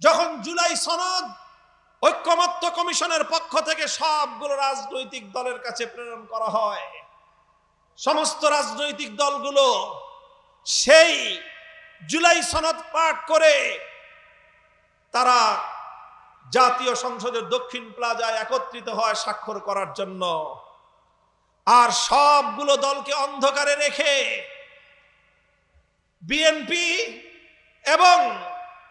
যখন জুলাই সনদ ঐক্যমত্য কমিশনের পক্ষ থেকে সবগুলো রাজনৈতিক দলের কাছে প্রেরণ করা হয়, সমস্ত রাজনৈতিক দলগুলো সেই জুলাই সনদ পাঠ করে তারা জাতীয় সংসদের দক্ষিণ প্লাজায় একত্রিত হয় স্বাক্ষর করার জন্য। আর সবগুলো দলকে অন্ধকারে রেখে বিএনপি এবং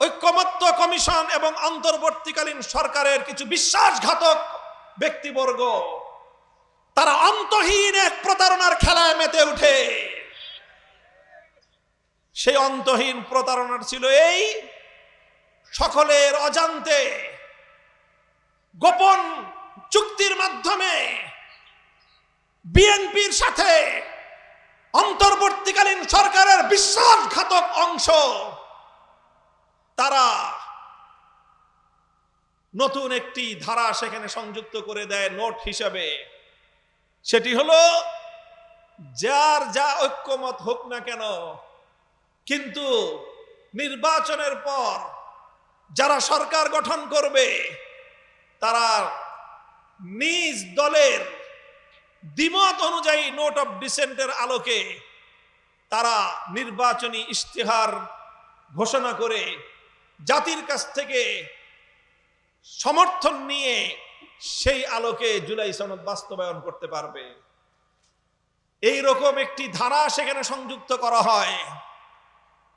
ঐক্যমত্য কমিশন এবং অন্তর্বর্তীকালীন সরকারের কিছু বিশ্বাসঘাতক ব্যক্তিবর্গ তারা অন্তহীন এক প্রতারণার খেলায় মেতে উঠে। সেই অন্তহীন প্রতারণা ছিল এই, সকলের অজান্তে গোপন চুক্তির মাধ্যমে বিএনপির সাথে অন্তর্বর্তীকালীন সরকারের বিশ্বাসঘাতক অংশ তারা নতুন একটি ধারা সেখানে সংযুক্ত করে দেয় নোট হিসাবে। সেটি হলো, যার যা ঐক্যমত হোক না কেন, কিন্তু নির্বাচনের পর যারা সরকার গঠন করবে তারা নিজ দলের দ্বিমত অনুযায়ী নোট অফ ডিসেন্টের আলোকে তারা নির্বাচনী ইশতেহার ঘোষণা করে জাতির কাছ থেকে সমর্থন নিয়ে সেই আলোকে জুলাই সনদ বাস্তবায়ন করতে পারবে। এই রকম একটি ধারা সেখানে সংযুক্ত করা হয়।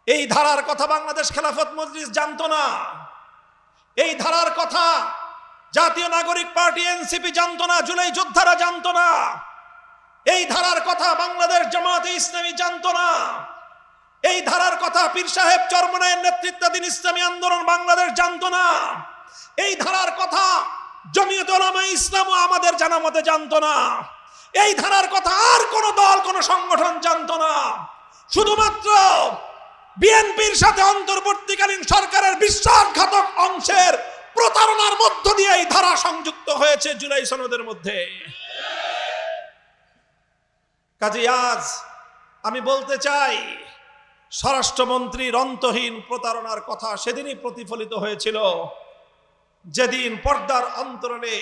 এই ধারার কথা বাংলাদেশ খেলাফত মজলিস জানতো না। এই ধারার কথা জাতীয় নাগরিক পার্টি এনসিপি জানতো না, জুলাই যোদ্ধারা জানতো না। এই ধারার কথা বাংলাদেশ জামায়াতে ইসলামী জানতো না। এই ধারার কথা পীর সাহেব চরমনায়ের নেতৃত্বাধীন ইসলামী আন্দোলন বাংলাদেশ জানতো না। এই ধারার কথা জমিয়ত উলামায়ে ইসলামও আমাদের জানা মতে জানতো না। এই ধারার কথা আর কোন দল, কোন সংগঠন জানতো না। শুধুমাত্র বিএনপির সাথে অন্তর্বর্তীকালীন সরকারের বিশ্বাসঘাতক অংশের প্রতারণার মধ্য দিয়ে এই ধারা সংযুক্ত হয়েছে জুলাই সনদের মধ্যে। কাজেই আজ আমি বলতে চাই, স্বরাষ্ট্রমন্ত্রীর অন্তহীন প্রতারণার কথা সেদিনই প্রতিফলিত হয়েছিল যেদিন পর্দার অন্তরালে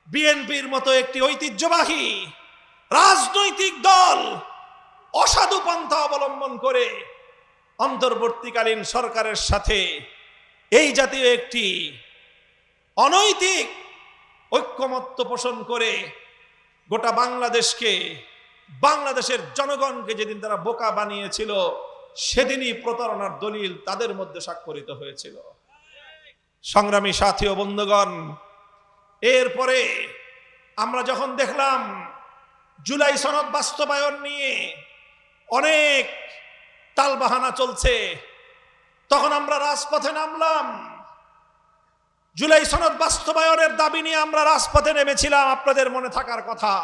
বিএনপির মতো একটি ঐতিহ্যবাহী রাজনৈতিক দল অসাধু পন্থা অবলম্বন করে অন্তর্বর্তীকালীন সরকারের সাথে এই জাতীয় একটি অনৈতিক ঐক্যমত্য পোষণ করে গোটা বাংলাদেশকে, বাংলাদেশের জনগণকে যেদিন তারা বোকা বানিয়েছিল, সেদিনই প্রতারণার দলিল তাদের মধ্যে স্বাক্ষরিত হয়েছিল। সংগ্রামী সাথী ও বন্ধুগণ, এরপরে আমরা যখন দেখলাম জুলাই সনদ বাস্তবায়ন নিয়ে অনেক টালবাহানা চলছে, তখন আমরা রাজপথে নামলাম। জুলাই সনদ বাস্তবায়নের দাবি নিয়ে আমরা রাজপথে নেমেছিলাম, আপনাদের মনে থাকার কথা।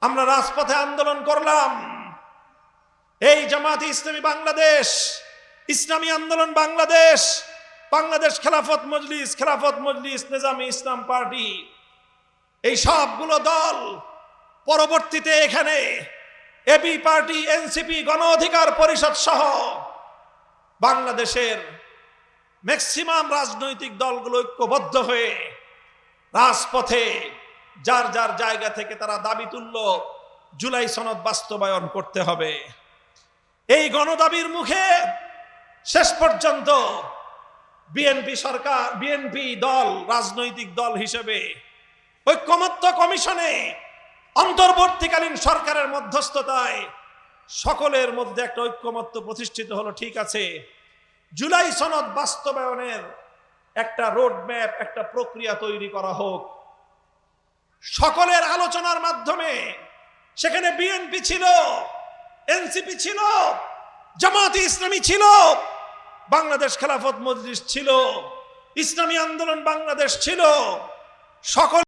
আমরা রাজপথে আন্দোলন করলাম। এই জামায়াতে ইসলামী বাংলাদেশ, ইসলামী আন্দোলন বাংলাদেশ, বাংলাদেশ খেলাফত মজলিস, নিজামী ইসলাম পার্টি, এই সবগুলো দল পরবর্তীতে এখানে এবি পার্টি, এনসিপি, গণ অধিকার পরিষদ সহ বাংলাদেশের ম্যাক্সিমাম রাজনৈতিক দলগুলো ঐক্যবদ্ধ হয়ে রাজপথে যার যার জায়গা থেকে তারা দাবি তুলল জুলাই সনদ বাস্তবায়ন করতে হবে। এই গণদাবির মুখে শেষ পর্যন্ত বিএনপি দল রাজনৈতিক দল হিসেবে ঐক্যমত্য কমিশনে অন্তর্বর্তীকালীন সরকারের মধ্যস্থতায় সকলের মধ্যে একটা ঐক্যমত্য প্রতিষ্ঠিত হলো। ঠিক আছে, জুলাই সনদ বাস্তবায়নের একটা রোডম্যাপ, একটা প্রক্রিয়া তৈরি করা হোক। সকলের আলোচনার মাধ্যমে সেখানে বিএনপি ছিল, এনসিপি ছিল, জামায়াতে ইসলামী ছিল, বাংলাদেশ খেলাফত মজলিস ছিল, ইসলামী আন্দোলন বাংলাদেশ ছিল। সকল